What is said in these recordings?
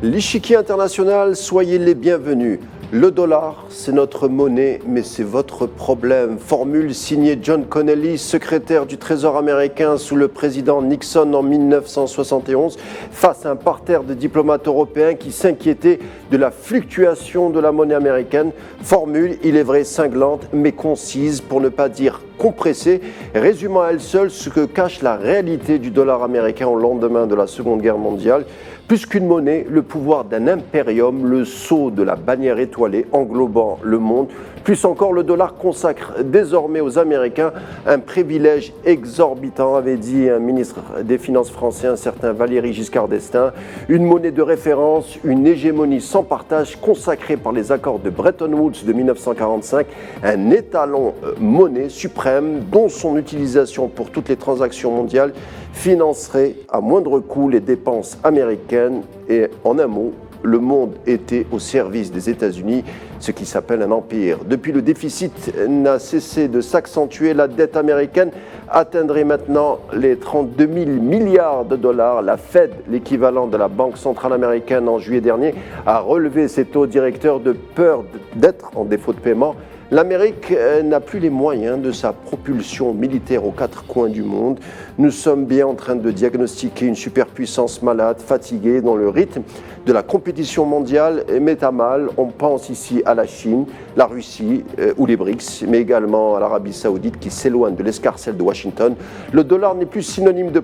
L'échiquier international, soyez les bienvenus. Le dollar, c'est notre monnaie, mais c'est votre problème. Formule signée John Connally, secrétaire du Trésor américain sous le président Nixon en 1971, face à un parterre de diplomates européens qui s'inquiétaient de la fluctuation de la monnaie américaine. Formule, il est vrai, cinglante, mais concise, pour ne pas dire compressée, résumant à elle seule ce que cache la réalité du dollar américain au lendemain de la Seconde Guerre mondiale. Plus qu'une monnaie, le pouvoir d'un impérium, le sceau de la bannière étoilée englobant le monde. Plus encore, le dollar consacre désormais aux Américains un privilège exorbitant, avait dit un ministre des Finances français, un certain Valéry Giscard d'Estaing. Une monnaie de référence, une hégémonie sans partage consacrée par les accords de Bretton Woods de 1945, un étalon monnaie suprême dont son utilisation pour toutes les transactions mondiales financerait à moindre coût les dépenses américaines et, en un mot, le monde était au service des États-Unis, ce qui s'appelle un empire. Depuis, le déficit n'a cessé de s'accentuer. La dette américaine atteindrait maintenant les 32 000 milliards de dollars. La Fed, l'équivalent de la Banque centrale américaine en juillet dernier, a relevé ses taux directeurs de peur d'être en défaut de paiement. L'Amérique n'a plus les moyens de sa propulsion militaire aux quatre coins du monde. Nous sommes bien en train de diagnostiquer une superpuissance malade, fatiguée, dont le rythme de la compétition mondiale met à mal. On pense ici à la Chine, la Russie ou les BRICS, mais également à l'Arabie Saoudite qui s'éloigne de l'escarcelle de Washington. Le dollar n'est plus synonyme de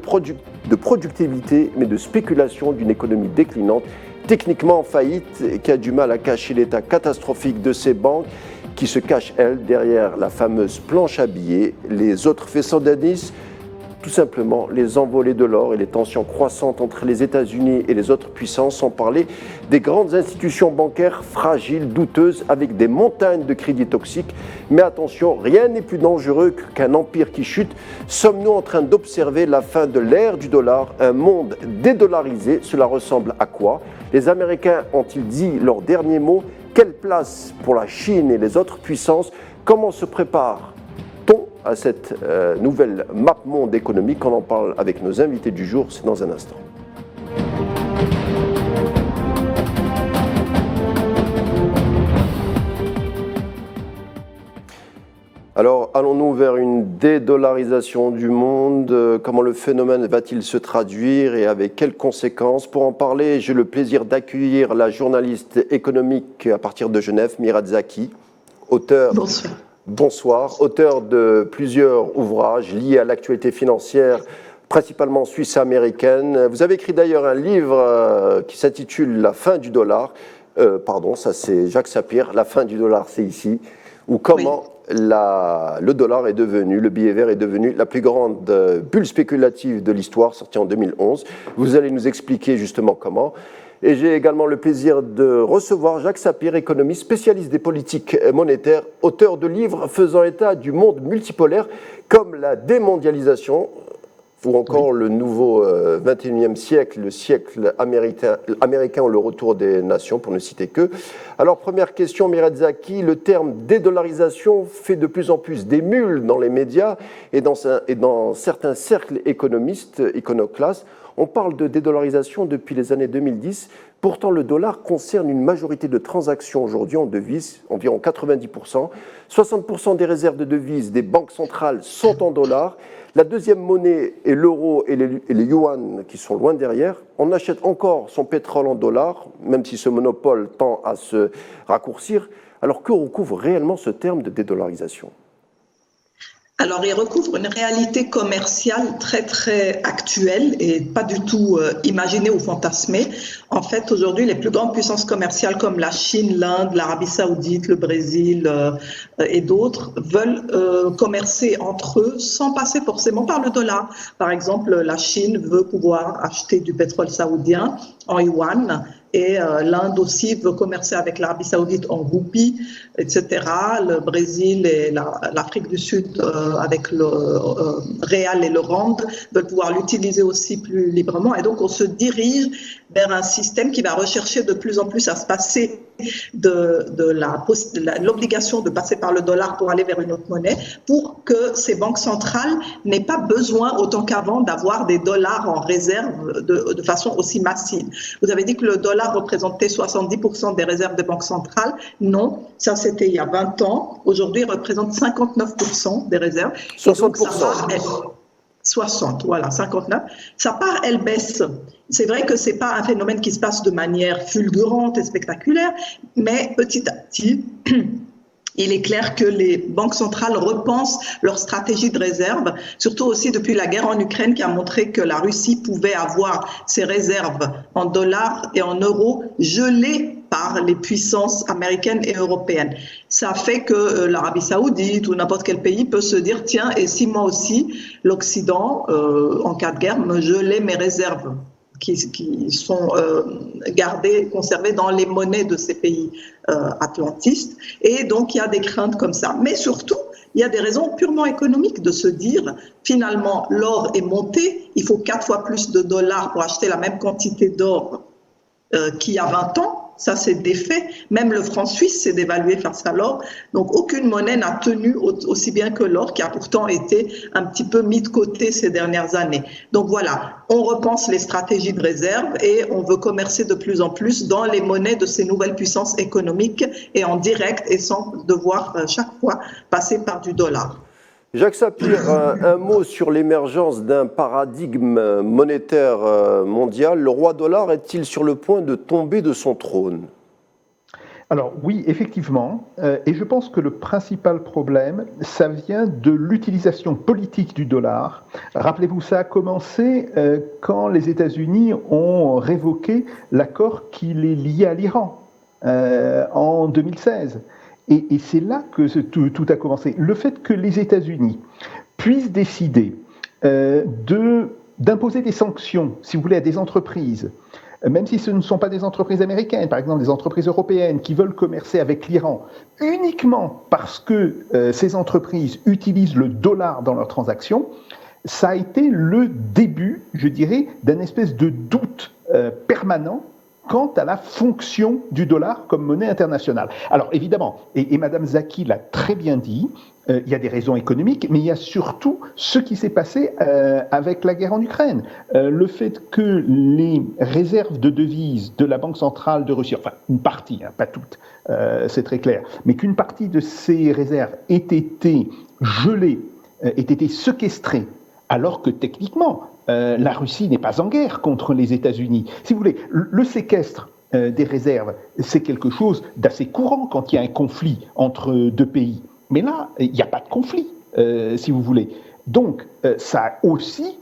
productivité, mais de spéculation d'une économie déclinante, techniquement en faillite, qui a du mal à cacher l'état catastrophique de ses banques, qui se cache, elle, derrière la fameuse planche à billets. Les autres faisceaux d'indices, tout simplement les envolées de l'or et les tensions croissantes entre les États-Unis et les autres puissances, sans parler des grandes institutions bancaires fragiles, douteuses, avec des montagnes de crédits toxiques. Mais attention, rien n'est plus dangereux qu'un empire qui chute. Sommes-nous en train d'observer la fin de l'ère du dollar, un monde dédollarisé? Cela ressemble à quoi? Les Américains ont-ils dit leur dernier mot? Quelle place pour la Chine et les autres puissances? Comment se prépare-t-on à cette nouvelle map monde économique? On en parle avec nos invités du jour, c'est dans un instant. Alors, allons-nous vers une dédollarisation du monde? Comment le phénomène va-t-il se traduire et avec quelles conséquences? Pour en parler, j'ai le plaisir d'accueillir la journaliste économique à partir de Genève, Mirat Zaki, auteur... Bonsoir, auteur de plusieurs ouvrages liés à l'actualité financière, principalement suisse-américaine. Vous avez écrit d'ailleurs un livre qui s'intitule « La fin du dollar ». Ça c'est Jacques Sapir, « La fin du dollar, c'est ici », ou comment... Oui. Le dollar est devenu, le billet vert est devenu la plus grande bulle spéculative de l'histoire, sortie en 2011. Vous allez nous expliquer justement comment. Et j'ai également le plaisir de recevoir Jacques Sapir, économiste, spécialiste des politiques monétaires, auteur de livres faisant état du monde multipolaire comme la démondialisation, ou encore le nouveau 21e siècle, le siècle américain ou le retour des nations, pour ne citer que. Alors, première question, Mirat Zaki, le terme dédollarisation fait de plus en plus d'émules dans les médias et dans certains cercles économistes, iconoclastes. On parle de dédollarisation depuis les années 2010. Pourtant, le dollar concerne une majorité de transactions aujourd'hui en devises, environ 90%. 60% des réserves de devises des banques centrales sont en dollars. La deuxième monnaie est l'euro et les yuan qui sont loin derrière. On achète encore son pétrole en dollars, même si ce monopole tend à se raccourcir. Alors que recouvre réellement ce terme de dédollarisation ? Alors, il recouvre une réalité commerciale très, très actuelle et pas du tout imaginée ou fantasmée. En fait, aujourd'hui, les plus grandes puissances commerciales comme la Chine, l'Inde, l'Arabie Saoudite, le Brésil et d'autres veulent commercer entre eux sans passer forcément par le dollar. Par exemple, la Chine veut pouvoir acheter du pétrole saoudien en yuan. Et l'Inde aussi veut commercer avec l'Arabie Saoudite en roupies, etc. Le Brésil et l'Afrique du Sud avec le réal et le rand veulent pouvoir l'utiliser aussi plus librement. Et donc, on se dirige vers un système qui va rechercher de plus en plus à se passer de l'obligation de passer par le dollar pour aller vers une autre monnaie, pour que ces banques centrales n'aient pas besoin, autant qu'avant, d'avoir des dollars en réserve de façon aussi massive. Vous avez dit que le dollar représentait 70% des réserves des banques centrales. Non, ça c'était il y a 20 ans. Aujourd'hui, il représente 59% des réserves. 60%. 60, voilà, 59. Sa part, elle baisse. C'est vrai que ce n'est pas un phénomène qui se passe de manière fulgurante et spectaculaire, mais petit à petit, il est clair que les banques centrales repensent leur stratégie de réserve, surtout aussi depuis la guerre en Ukraine qui a montré que la Russie pouvait avoir ses réserves en dollars et en euros gelées par les puissances américaines et européennes. Ça fait que l'Arabie saoudite ou n'importe quel pays peut se dire, tiens, et si moi aussi, l'Occident, en cas de guerre, me gelait mes réserves qui sont gardées, conservées dans les monnaies de ces pays atlantistes. Et donc, il y a des craintes comme ça. Mais surtout, il y a des raisons purement économiques de se dire, finalement, l'or est monté, il faut 4 fois plus de dollars pour acheter la même quantité d'or qu'il y a 20 ans. Ça, c'est des faits. Même le franc suisse s'est dévalué face à l'or. Donc, aucune monnaie n'a tenu aussi bien que l'or, qui a pourtant été un petit peu mis de côté ces dernières années. Donc, voilà, on repense les stratégies de réserve et on veut commercer de plus en plus dans les monnaies de ces nouvelles puissances économiques et en direct et sans devoir chaque fois passer par du dollar. Jacques Sapir, un mot sur l'émergence d'un paradigme monétaire mondial. Le roi dollar est-il sur le point de tomber de son trône ? Alors oui, effectivement, et je pense que le principal problème, ça vient de l'utilisation politique du dollar. Rappelez-vous, ça a commencé quand les États-Unis ont révoqué l'accord qui les liait à l'Iran en 2016. Et c'est là que tout a commencé. Le fait que les États-Unis puissent décider d'imposer des sanctions, si vous voulez, à des entreprises, même si ce ne sont pas des entreprises américaines, par exemple des entreprises européennes qui veulent commercer avec l'Iran, uniquement parce que ces entreprises utilisent le dollar dans leurs transactions, ça a été le début, je dirais, d'un espèce de doute permanent quant à la fonction du dollar comme monnaie internationale. Alors évidemment, et Mme Zaki l'a très bien dit, il y a des raisons économiques, mais il y a surtout ce qui s'est passé avec la guerre en Ukraine. Le fait que les réserves de devises de la Banque centrale de Russie, enfin une partie, pas toutes, c'est très clair, mais qu'une partie de ces réserves ait été gelée, ait été séquestrée, alors que techniquement, la Russie n'est pas en guerre contre les États-Unis. Si vous voulez, le séquestre des réserves, c'est quelque chose d'assez courant quand il y a un conflit entre deux pays. Mais là, il n'y a pas de conflit, si vous voulez. Donc, ça a aussi,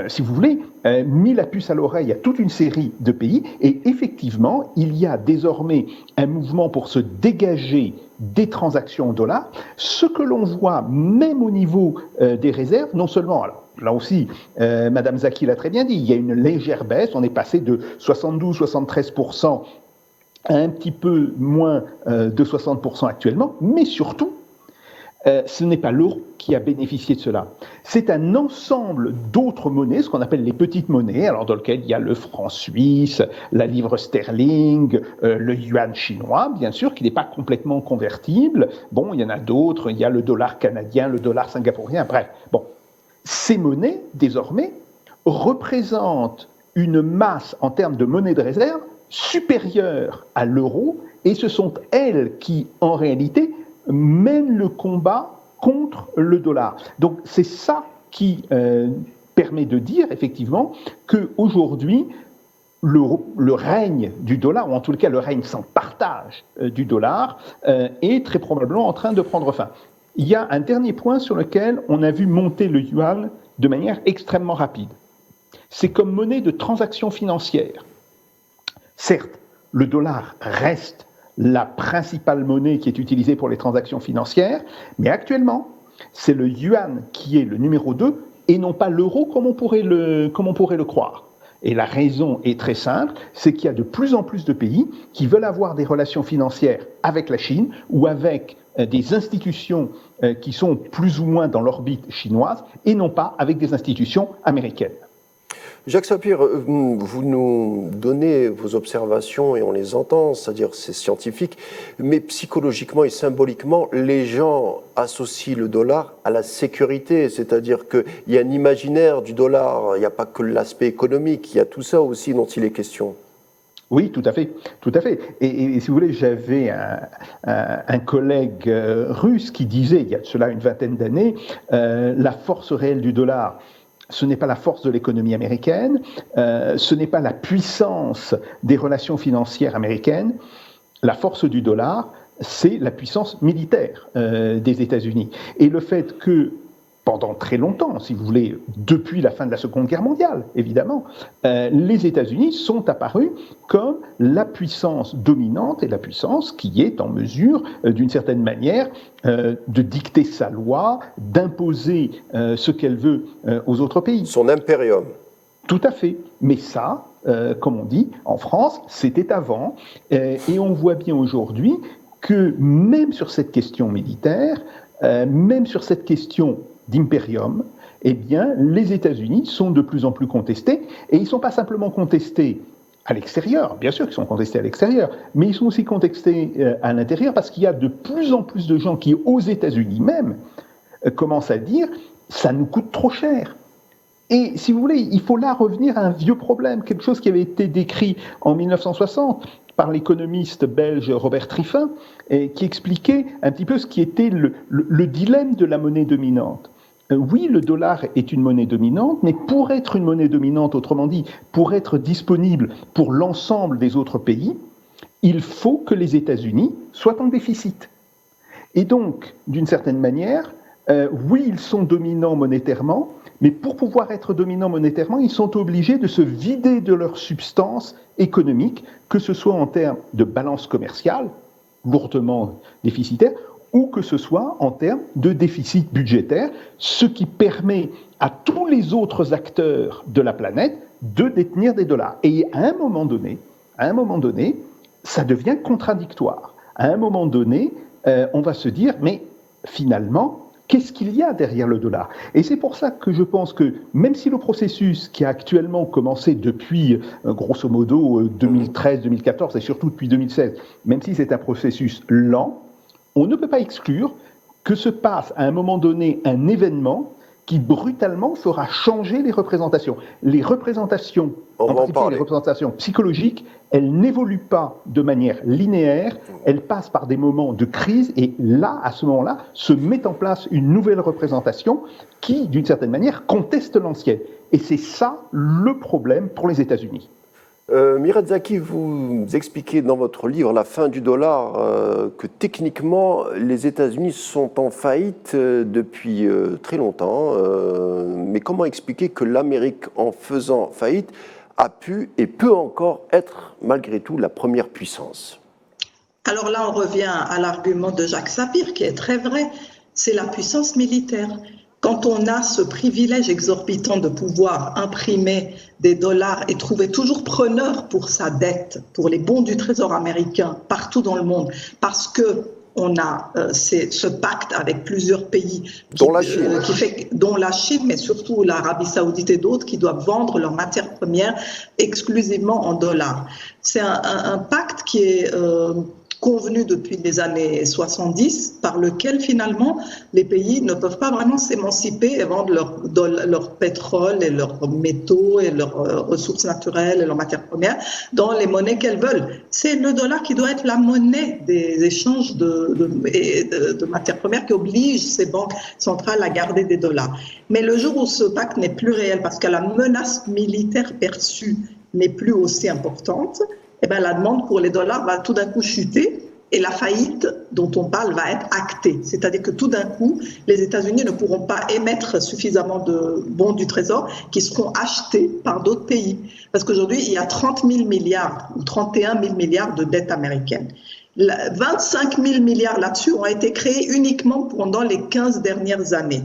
si vous voulez, mis la puce à l'oreille à toute une série de pays. Et effectivement, il y a désormais un mouvement pour se dégager des transactions en dollars. Ce que l'on voit, même au niveau des réserves, non seulement, alors là aussi, Mme Zaki l'a très bien dit, il y a une légère baisse, on est passé de 72-73% à un petit peu moins de 60% actuellement, mais surtout, ce n'est pas l'euro qui a bénéficié de cela. C'est un ensemble d'autres monnaies, ce qu'on appelle les petites monnaies, alors dans lequel il y a le franc suisse, la livre sterling, le yuan chinois, bien sûr, qui n'est pas complètement convertible. Bon, il y en a d'autres, il y a le dollar canadien, le dollar singapourien, bref. Bon, ces monnaies, désormais, représentent une masse en termes de monnaie de réserve supérieure à l'euro, et ce sont elles qui, en réalité, mènent le combat contre le dollar. Donc c'est ça qui permet de dire effectivement qu'aujourd'hui, le règne du dollar, ou en tout cas le règne sans partage du dollar, est très probablement en train de prendre fin. Il y a un dernier point sur lequel on a vu monter le yuan de manière extrêmement rapide. C'est comme monnaie de transaction financière. Certes, le dollar reste la principale monnaie qui est utilisée pour les transactions financières, mais actuellement, c'est le yuan qui est le numéro 2 et non pas l'euro comme on pourrait le croire. Et la raison est très simple, c'est qu'il y a de plus en plus de pays qui veulent avoir des relations financières avec la Chine ou avec des institutions qui sont plus ou moins dans l'orbite chinoise et non pas avec des institutions américaines. Jacques Sapir, vous nous donnez vos observations et on les entend, c'est-à-dire c'est scientifique, mais psychologiquement et symboliquement, les gens associent le dollar à la sécurité, c'est-à-dire qu'il y a un imaginaire du dollar, il n'y a pas que l'aspect économique, il y a tout ça aussi dont il est question. Oui, tout à fait, tout à fait. Et si vous voulez, j'avais un collègue russe qui disait, il y a de cela une vingtaine d'années, la force réelle du dollar, ce n'est pas la force de l'économie américaine, ce n'est pas la puissance des relations financières américaines. La force du dollar, c'est la puissance militaire des États-Unis. Et le fait que, pendant très longtemps, si vous voulez, depuis la fin de la Seconde Guerre mondiale, évidemment, les États-Unis sont apparus comme la puissance dominante et la puissance qui est en mesure, d'une certaine manière, de dicter sa loi, d'imposer ce qu'elle veut aux autres pays. Son impérium. Tout à fait. Mais ça, comme on dit, en France, c'était avant. Et on voit bien aujourd'hui que même sur cette question militaire, même sur cette question d'impérium, eh bien, les États-Unis sont de plus en plus contestés, et ils ne sont pas simplement contestés à l'extérieur, bien sûr qu'ils sont contestés à l'extérieur, mais ils sont aussi contestés à l'intérieur parce qu'il y a de plus en plus de gens qui, aux États-Unis même, commencent à dire « ça nous coûte trop cher ». Et si vous voulez, il faut là revenir à un vieux problème, quelque chose qui avait été décrit en 1960 par l'économiste belge Robert Triffin, qui expliquait un petit peu ce qui était le dilemme de la monnaie dominante. Oui, le dollar est une monnaie dominante, mais pour être une monnaie dominante, autrement dit, pour être disponible pour l'ensemble des autres pays, il faut que les États-Unis soient en déficit. Et donc, d'une certaine manière, oui, ils sont dominants monétairement, mais pour pouvoir être dominants monétairement, ils sont obligés de se vider de leur substance économique, que ce soit en termes de balance commerciale, lourdement déficitaire, ou que ce soit en termes de déficit budgétaire, ce qui permet à tous les autres acteurs de la planète de détenir des dollars. Et à un moment donné, ça devient contradictoire. À un moment donné, on va se dire, mais finalement, qu'est-ce qu'il y a derrière le dollar? Et c'est pour ça que je pense que même si le processus qui a actuellement commencé depuis, grosso modo, 2013-2014 et surtout depuis 2016, même si c'est un processus lent, on ne peut pas exclure que se passe à un moment donné un événement qui brutalement fera changer les représentations. Les représentations, en particulier les représentations psychologiques, elles n'évoluent pas de manière linéaire, elles passent par des moments de crise et là, à ce moment-là, se met en place une nouvelle représentation qui, d'une certaine manière, conteste l'ancienne. Et c'est ça le problème pour les États-Unis. Mirat Zaki, vous expliquez dans votre livre La fin du dollar que techniquement les États-Unis sont en faillite depuis très longtemps. Mais comment expliquer que l'Amérique, en faisant faillite, a pu et peut encore être malgré tout la première puissance? Alors là, on revient à l'argument de Jacques Sapir qui est très vrai, c'est la puissance militaire. Quand on a ce privilège exorbitant de pouvoir imprimer des dollars et trouver toujours preneur pour sa dette, pour les bons du Trésor américain partout dans le monde, parce que on a ce pacte avec plusieurs pays, dont la Chine, dont la Chine, mais surtout l'Arabie Saoudite et d'autres, qui doivent vendre leurs matières premières exclusivement en dollars. C'est un pacte qui est convenu depuis les années 70, par lequel finalement les pays ne peuvent pas vraiment s'émanciper et vendre leur pétrole et leurs métaux et leurs ressources naturelles et leurs matières premières dans les monnaies qu'elles veulent. C'est le dollar qui doit être la monnaie des échanges de matières premières qui oblige ces banques centrales à garder des dollars. Mais le jour où ce pacte n'est plus réel parce que la menace militaire perçue n'est plus aussi importante, eh bien, la demande pour les dollars va tout d'un coup chuter et la faillite dont on parle va être actée. C'est-à-dire que tout d'un coup, les États-Unis ne pourront pas émettre suffisamment de bons du Trésor qui seront achetés par d'autres pays. Parce qu'aujourd'hui, il y a 30 000 milliards ou 31 000 milliards de dettes américaines. 25 000 milliards là-dessus ont été créés uniquement pendant les 15 dernières années,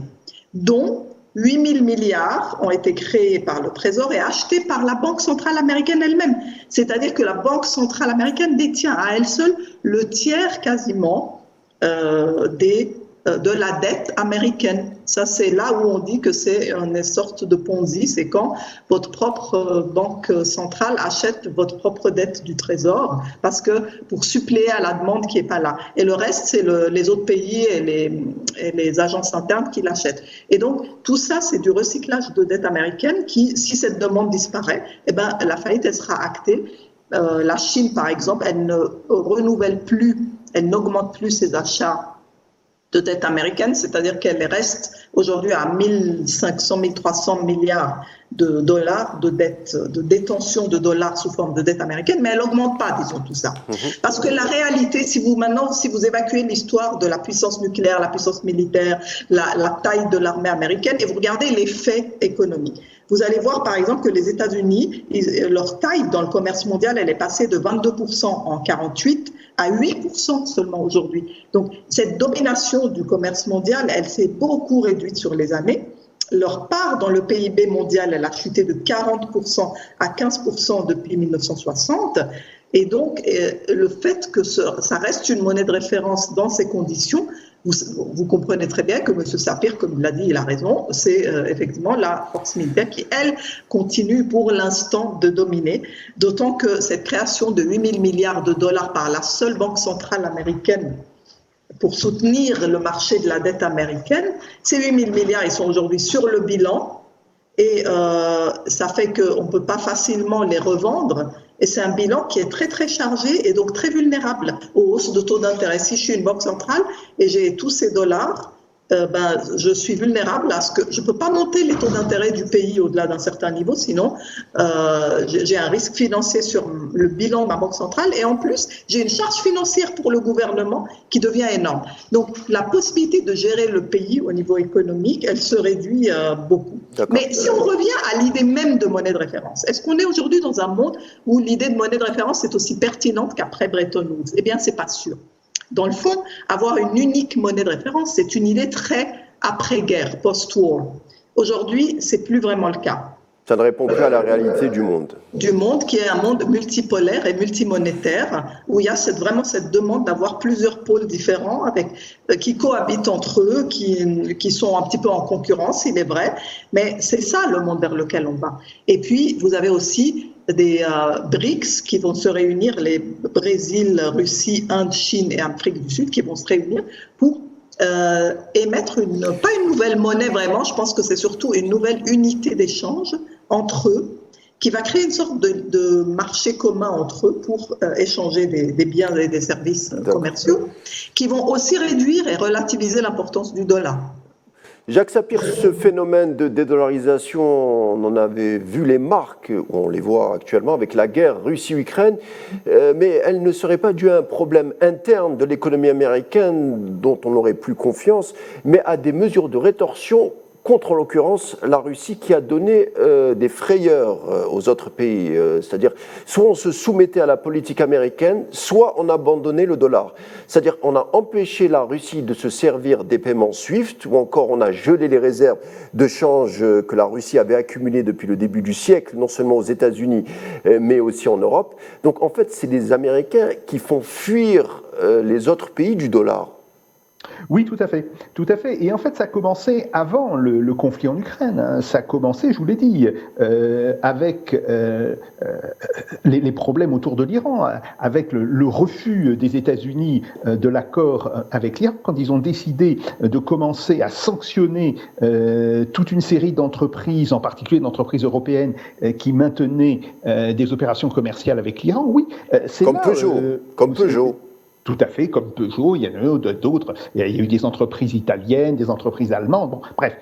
dont 8 000 milliards ont été créés par le Trésor et achetés par la Banque centrale américaine elle-même. C'est-à-dire que la Banque centrale américaine détient à elle seule le tiers quasiment des de la dette américaine. Ça, c'est là où on dit que c'est une sorte de Ponzi, c'est quand votre propre banque centrale achète votre propre dette du Trésor, parce que pour suppléer à la demande qui n'est pas là. Et le reste, c'est les autres pays et les agences internes qui l'achètent. Et donc, tout ça, c'est du recyclage de dette américaine qui, si cette demande disparaît, eh ben, la faillite, elle sera actée. La Chine, par exemple, elle ne renouvelle plus, elle n'augmente plus ses achats de dette américaine, c'est-à-dire qu'elle reste aujourd'hui à 1500, 1300 milliards de dollars de dette, de détention de dollars sous forme de dette américaine, mais elle n'augmente pas, disons, tout ça. Parce que la réalité, si vous évacuez l'histoire de la puissance nucléaire, la puissance militaire, la taille de l'armée américaine, et vous regardez les faits économiques, vous allez voir, par exemple, que les États-Unis, leur taille dans le commerce mondial, elle est passée de 22% en 1948 à 8% seulement aujourd'hui. Donc, cette domination du commerce mondial, elle s'est beaucoup réduite sur les années. Leur part dans le PIB mondial, elle a chuté de 40% à 15% depuis 1960. Et donc, le fait que ça reste une monnaie de référence dans ces conditions, vous comprenez très bien que M. Sapir, comme il l'a dit, il a raison, c'est effectivement la force militaire qui, elle, continue pour l'instant de dominer, d'autant que cette création de 8 000 milliards de dollars par la seule banque centrale américaine pour soutenir le marché de la dette américaine, ces 8 000 milliards, ils sont aujourd'hui sur le bilan et ça fait qu'on ne peut pas facilement les revendre. Et c'est un bilan qui est très très chargé et donc très vulnérable aux hausses de taux d'intérêt. Si je suis une banque centrale et j'ai tous ces dollars, je suis vulnérable à ce que je ne peux pas monter les taux d'intérêt du pays au-delà d'un certain niveau, sinon j'ai un risque financier sur le bilan de ma banque centrale et en plus j'ai une charge financière pour le gouvernement qui devient énorme. Donc la possibilité de gérer le pays au niveau économique, elle se réduit beaucoup. Mais si on revient à l'idée même de monnaie de référence, est-ce qu'on est aujourd'hui dans un monde où l'idée de monnaie de référence est aussi pertinente qu'après Bretton Woods? Eh bien, c'est pas sûr. Dans le fond, avoir une unique monnaie de référence, c'est une idée très après-guerre, post-war. Aujourd'hui, c'est plus vraiment le cas. Ça ne répond plus à la réalité du monde. Du monde qui est un monde multipolaire et multimonétaire, où il y a vraiment cette demande d'avoir plusieurs pôles différents qui cohabitent entre eux, qui sont un petit peu en concurrence, il est vrai, mais c'est ça le monde vers lequel on va. Et puis, vous avez aussi des BRICS qui vont se réunir, les Brésil, Russie, Inde, Chine et Afrique du Sud, qui vont se réunir pour émettre pas une nouvelle monnaie vraiment, je pense que c'est surtout une nouvelle unité d'échange entre eux, qui va créer une sorte de marché commun entre eux pour échanger des biens et des services commerciaux, qui vont aussi réduire et relativiser l'importance du dollar. Jacques Sapir, ce phénomène de dédollarisation, on en avait vu les marques, on les voit actuellement avec la guerre Russie-Ukraine, mais elle ne serait pas due à un problème interne de l'économie américaine dont on n'aurait plus confiance, mais à des mesures de rétorsion contre, en l'occurrence, la Russie qui a donné des frayeurs aux autres pays. C'est-à-dire, soit on se soumettait à la politique américaine, soit on abandonnait le dollar. C'est-à-dire, on a empêché la Russie de se servir des paiements SWIFT, ou encore on a gelé les réserves de change que la Russie avait accumulées depuis le début du siècle, non seulement aux États-Unis, mais aussi en Europe. Donc, en fait, c'est les Américains qui font fuir les autres pays du dollar. Oui, tout à fait, tout à fait. Et en fait, ça a commencé avant le conflit en Ukraine. Hein. Ça a commencé, je vous l'ai dit, avec les problèmes autour de l'Iran, avec le refus des États-Unis de l'accord avec l'Iran, quand ils ont décidé de commencer à sanctionner toute une série d'entreprises, en particulier d'entreprises européennes, qui maintenaient des opérations commerciales avec l'Iran. Oui, c'est comme là, Peugeot, comme Peugeot. Tout à fait, comme Peugeot, il y en a eu d'autres. Il y a eu des entreprises italiennes, des entreprises allemandes. Bon, bref,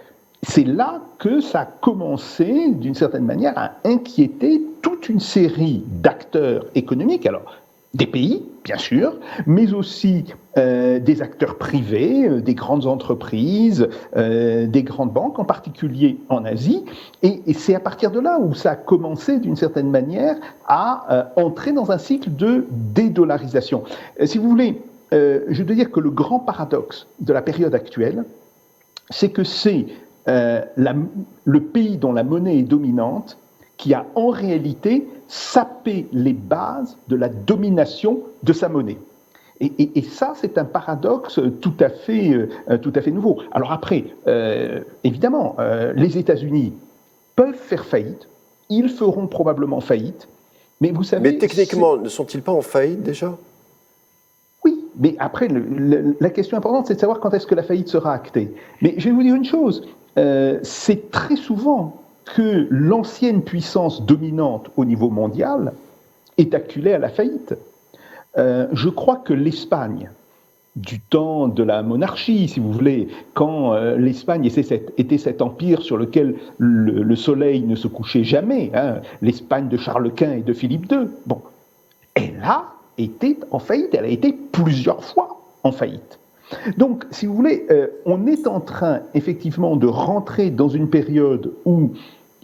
c'est là que ça a commencé, d'une certaine manière, à inquiéter toute une série d'acteurs économiques. Alors, des pays, bien sûr, mais aussi des acteurs privés, des grandes entreprises, des grandes banques, en particulier en Asie. Et c'est à partir de là où ça a commencé, d'une certaine manière, à entrer dans un cycle de dédollarisation. Si vous voulez, je dois dire que le grand paradoxe de la période actuelle, c'est que c'est le pays dont la monnaie est dominante qui a en réalité sapé les bases de la domination de sa monnaie. Et ça, c'est un paradoxe tout à fait nouveau. Alors après, évidemment, les États-Unis peuvent faire faillite, ils feront probablement faillite, mais vous savez... Mais techniquement, ne sont-ils pas en faillite déjà ? Oui, mais après, la question importante, c'est de savoir quand est-ce que la faillite sera actée. Mais je vais vous dire une chose, c'est très souvent que l'ancienne puissance dominante au niveau mondial est acculée à la faillite. Je crois que l'Espagne, du temps de la monarchie, si vous voulez, quand l'Espagne était cet empire sur lequel le soleil ne se couchait jamais, l'Espagne de Charles Quint et de Philippe II, bon, elle a été en faillite, elle a été plusieurs fois en faillite. Donc, si vous voulez, on est en train, effectivement, de rentrer dans une période où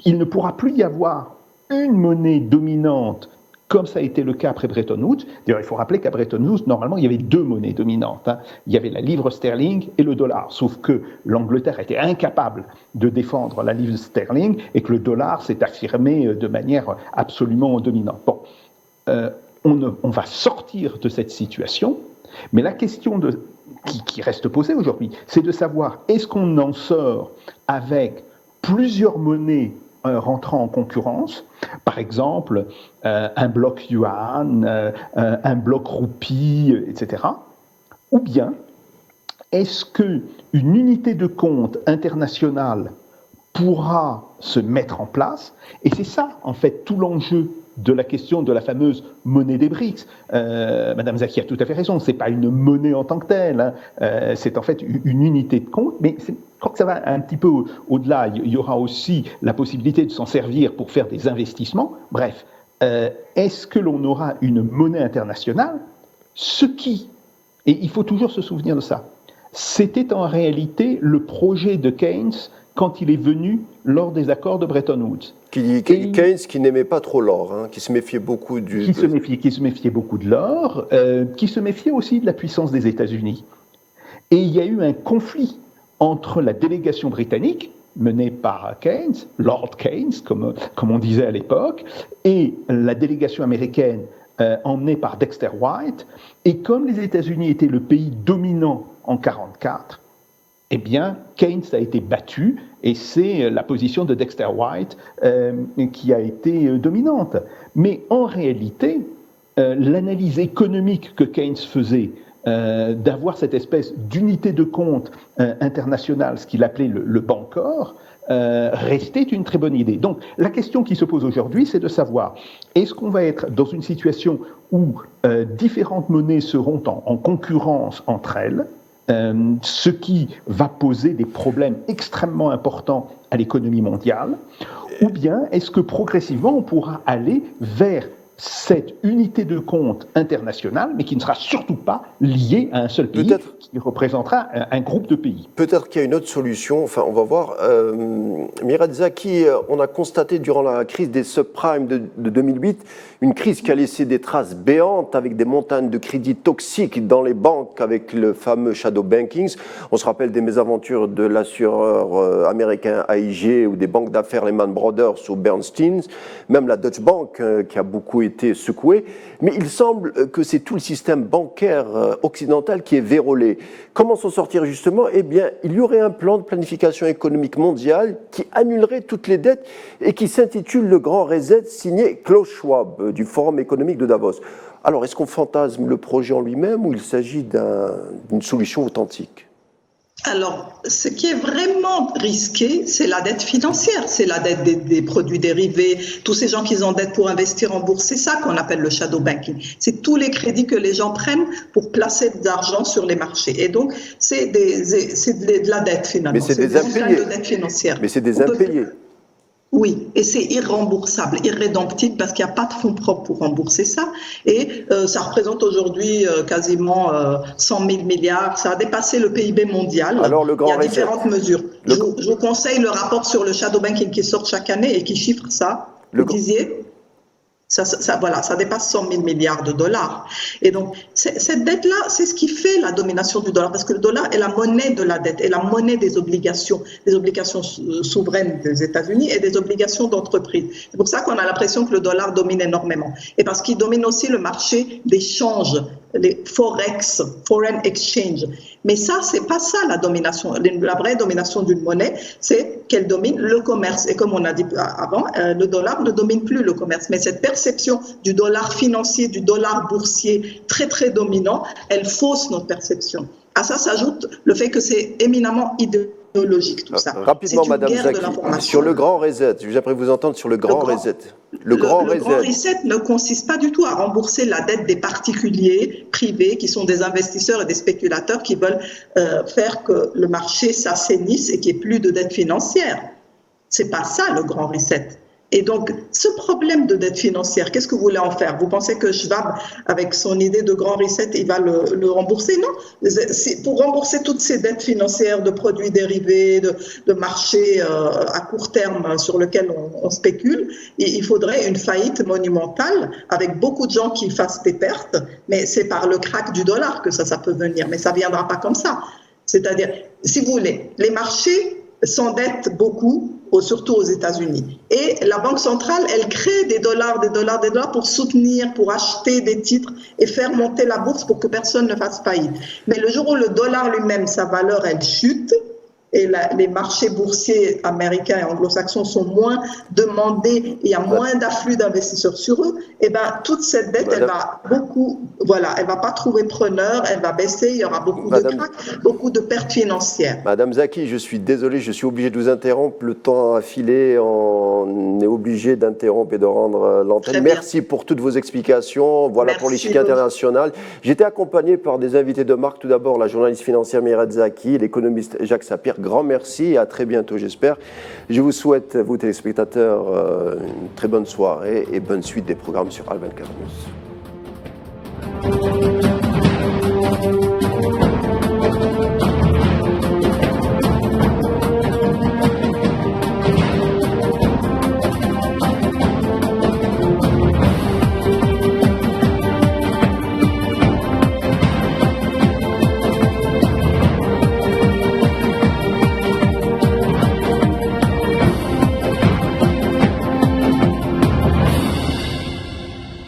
il ne pourra plus y avoir une monnaie dominante comme ça a été le cas après Bretton Woods. D'ailleurs, il faut rappeler qu'à Bretton Woods, normalement, il y avait deux monnaies dominantes. Il y avait la livre sterling et le dollar, sauf que l'Angleterre était incapable de défendre la livre sterling et que le dollar s'est affirmé de manière absolument dominante. Bon, on va sortir de cette situation, mais la question qui reste posée aujourd'hui, c'est de savoir est-ce qu'on en sort avec plusieurs monnaies rentrant en concurrence, par exemple un bloc yuan, un bloc roupie, etc. Ou bien est-ce qu'une unité de compte internationale pourra se mettre en place? Et c'est ça, en fait, tout l'enjeu de la question de la fameuse monnaie des BRICS. Madame Zaki a tout à fait raison, ce n'est pas une monnaie en tant que telle, c'est en fait une unité de compte, mais je crois que ça va un petit peu au-delà. Il y aura aussi la possibilité de s'en servir pour faire des investissements. Bref, est-ce que l'on aura une monnaie internationale? Ce qui, et il faut toujours se souvenir de ça, c'était en réalité le projet de Keynes quand il est venu lors des accords de Bretton Woods. Keynes qui n'aimait pas trop l'or, qui se méfiait beaucoup qui se méfiait beaucoup de l'or, qui se méfiait aussi de la puissance des États-Unis. Et il y a eu un conflit entre la délégation britannique, menée par Keynes, Lord Keynes, comme on disait à l'époque, et la délégation américaine emmenée par Dexter White. Et comme les États-Unis étaient le pays dominant en 1944, eh bien, Keynes a été battu et c'est la position de Dexter White qui a été dominante. Mais en réalité, l'analyse économique que Keynes faisait, d'avoir cette espèce d'unité de compte internationale, ce qu'il appelait le Bancor, restait une très bonne idée. Donc, la question qui se pose aujourd'hui, c'est de savoir, est-ce qu'on va être dans une situation où différentes monnaies seront en concurrence entre elles, ce qui va poser des problèmes extrêmement importants à l'économie mondiale, ou bien est-ce que progressivement on pourra aller vers cette unité de compte internationale, mais qui ne sera surtout pas liée à un seul pays, qui représentera un groupe de pays. Peut-être qu'il y a une autre solution, enfin on va voir. Mirad Zaki, on a constaté durant la crise des subprimes de 2008, une crise qui a laissé des traces béantes avec des montagnes de crédits toxiques dans les banques avec le fameux shadow banking. On se rappelle des mésaventures de l'assureur américain AIG ou des banques d'affaires Lehman Brothers ou Bernstein, même la Deutsche Bank qui a beaucoup été secouée. Mais il semble que c'est tout le système bancaire occidental qui est vérolé. Comment s'en sortir justement? Eh bien, il y aurait un plan de planification économique mondiale qui annulerait toutes les dettes et qui s'intitule le Grand Reset, signé Klaus Schwab du Forum économique de Davos. Alors, est-ce qu'on fantasme le projet en lui-même ou il s'agit d'une solution authentique? Alors, ce qui est vraiment risqué, c'est la dette financière, c'est la dette des produits dérivés, tous ces gens qui ont dette pour investir en bourse, c'est ça qu'on appelle le shadow banking. C'est tous les crédits que les gens prennent pour placer de l'argent sur les marchés. Et donc, c'est de la dette finalement. Mais c'est des impayés. De dette financière. Mais c'est des impayés. Oui, et c'est irremboursable, irrédemptible, parce qu'il n'y a pas de fonds propres pour rembourser ça. Et ça représente aujourd'hui quasiment 100 000 milliards. Ça a dépassé le PIB mondial. Alors, le grand Il y a différentes mesures. Je vous conseille le rapport sur le shadow banking qui sort chaque année et qui chiffre ça. Vous disiez ? Voilà, ça dépasse 100 000 milliards de dollars. Et donc, cette dette-là, c'est ce qui fait la domination du dollar, parce que le dollar est la monnaie de la dette, est la monnaie des obligations souveraines des États-Unis et des obligations d'entreprise. C'est pour ça qu'on a l'impression que le dollar domine énormément. Et parce qu'il domine aussi le marché d'échange les forex, foreign exchange. Mais ça, c'est pas ça la domination. La vraie domination d'une monnaie, c'est qu'elle domine le commerce. Et comme on a dit avant, le dollar ne domine plus le commerce. Mais cette perception du dollar financier, du dollar boursier très, très dominant, elle fausse notre perception. À ça s'ajoute le fait que c'est éminemment idéologique, tout ça. Rapidement, Madame Zaki, sur le grand reset, j'aimerais vous entendre sur le grand reset. Le grand reset ne consiste pas du tout à rembourser la dette des particuliers privés qui sont des investisseurs et des spéculateurs qui veulent faire que le marché s'assainisse et qu'il n'y ait plus de dette financière. C'est pas ça le grand reset. Et donc, ce problème de dette financière, qu'est-ce que vous voulez en faire? Vous pensez que Schwab, avec son idée de grand reset, il va le rembourser? Non. Pour rembourser toutes ces dettes financières de produits dérivés, de marchés à court terme sur lesquels on spécule, il faudrait une faillite monumentale avec beaucoup de gens qui fassent des pertes, mais c'est par le crack du dollar que ça peut venir. Mais ça ne viendra pas comme ça. C'est-à-dire, si vous voulez, les marchés s'endettent beaucoup, surtout aux États-Unis. Et la Banque centrale, elle crée des dollars pour soutenir, pour acheter des titres et faire monter la bourse pour que personne ne fasse faillite. Mais le jour où le dollar lui-même, sa valeur, elle chute, et les marchés boursiers américains et anglo-saxons sont moins demandés, il y a moins d'afflux d'investisseurs sur eux, et ben toute cette dette, elle va elle va pas trouver preneur, elle va baisser, il y aura beaucoup de craques, beaucoup de pertes financières. Madame Zaki, je suis désolé, je suis obligé de vous interrompre, le temps a filé, on est obligé d'interrompre et de rendre l'antenne. Merci pour toutes vos explications, voilà. Merci pour l'échiquier international. J'étais accompagné par des invités de marque, tout d'abord la journaliste financière Mireille Zaki, l'économiste Jacques Sapir. Grand merci et à très bientôt, j'espère. Je vous souhaite, vous téléspectateurs, une très bonne soirée et bonne suite des programmes sur Al 24 News.